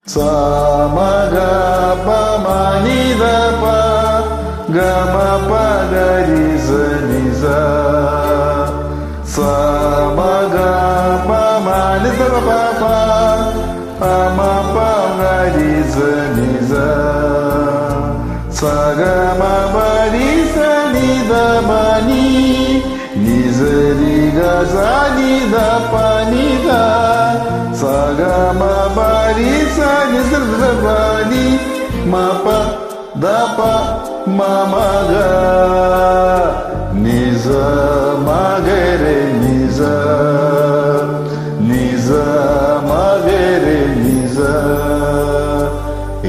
Sa-ma-ga-pa-ma-ni-da-pa ga-ma-pa-ga-ri-sa-ni-sa. Sa-ma-ga-pa-ma-ni-da-pa-pa pa-ma-pa-ga-ri-sa-ni-sa. Sa-ga-ma-pa-ri-sa-ni-da-pa-ni ni-sa-ri-ga-sa-ni-da-pa-ni-da. Sa-ga-ma-pa-ri-sa-ni-sa-ni ma-pa-da-pa ma-ma-ga ni-sa-ma-ga-re-ni-sa ni-sa-ma-ga-re-ni-sa.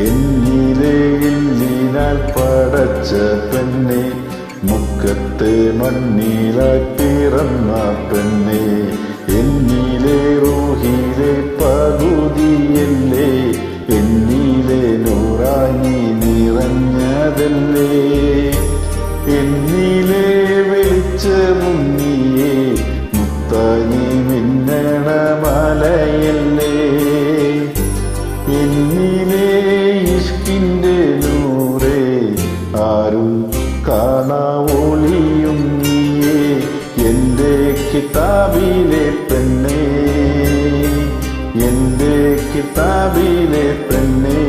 എന്നിലെ എല്ലിനാൽ പടച്ച പെണ്ണെ, മുക്കത്തെ മണ്ണിലായി പിറന്ന പെണ്ണെ, എന്നിലെ റൂഹിലെ പകുതിയല്ലേ, എന്നിലെ നൂറായി നിറഞ്ഞതല്ലേ, എന്നിലെ വെളിച്ചമും നീയേ, മുത്തായി മിന്നണ മലയല്ലേ, എന്നിലെ ഇഷ്കിന്റെ നൂറേ, ആരും കാണാ ഒളിയും നീയേ, എന്റെ കിതാബിലെ പെണ്ണേ, എന്റെ കിതാബിലെ പെണ്ണേ.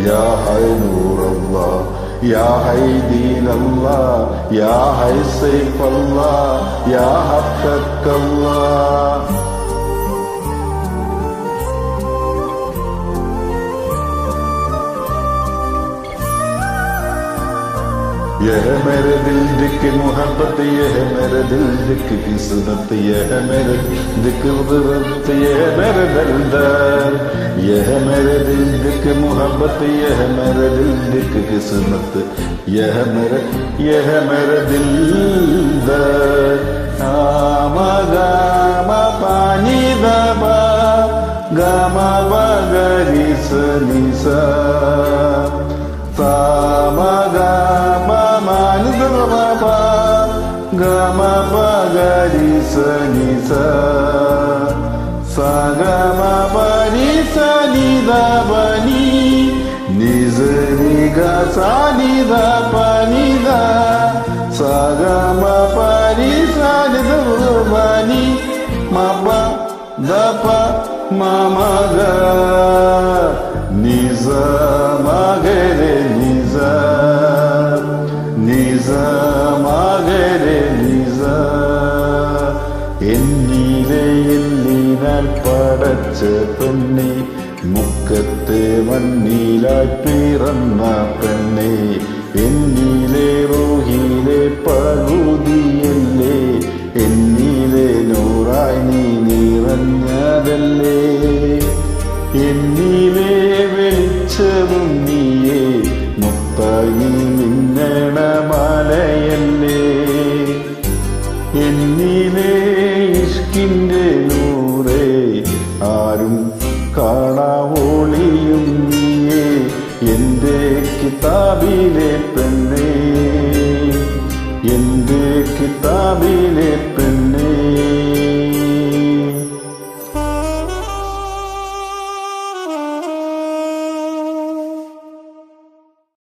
യാ ഹൈ നൂറല്ലാഹ്, യാ ഹൈ ദീനല്ലാഹ്, യാ ഹൈ സൈഫല്ലാഹ്, യാ ഹഖക്കല്ലാഹ്. यह मेरे दिल की मोहब्बत, यह मेरे दिल की किस्मत, यह मेरे दिल की कुदरत, यह मेरे दिलदार. यह मेरे दिल की मोहब्बत, यह मेरे दिल की किस्मत, यह मेरे दिलदार. गा-मा-pa-ni-da-pa ga-ma-pa-ga-ri-sa-ni-sa. Sa-ma-ga-pa-ma-ni-da-pa ga-ma-pa-ga-ri-sa-ni-sa. Sa-ga-ma-pa-ri-sa-ni-da-pa-ni ni-sa-ri-ga-sa-ni-da-pa-ni-da. Sa-ga-ma-pa-ri-sa-ni-da-pa-ni ma-pa-da-pa ma-ma-ga ni-sa-ma-ga-re-ni-sa ni-sa-ma-ga-re-ni-sa. എന്നിലെ എല്ലിനാൽ പടച്ച പെണ്ണെ, മുക്കത്തെ മണ്ണിലായി പിറന്ന പെണ്ണെ, എന്നിലെ റൂഹിലെ പകുതിയല്ലേ, എന്നിലെ നൂറായി നീ നിറഞ്ഞതല്ലേ, എന്നിലെ വെളിച്ചവും നീയേ, മുത്തായി മിന്നണ മലയല്ലേ, എന്നിലെ ഇഷ്കിന്റെ നൂറേ, ആരും കാണാ ഒളിയും നീയേ, എന്റെ കിതാബിലെ പെണ്ണേ, എന്റെ കിതാബിലെ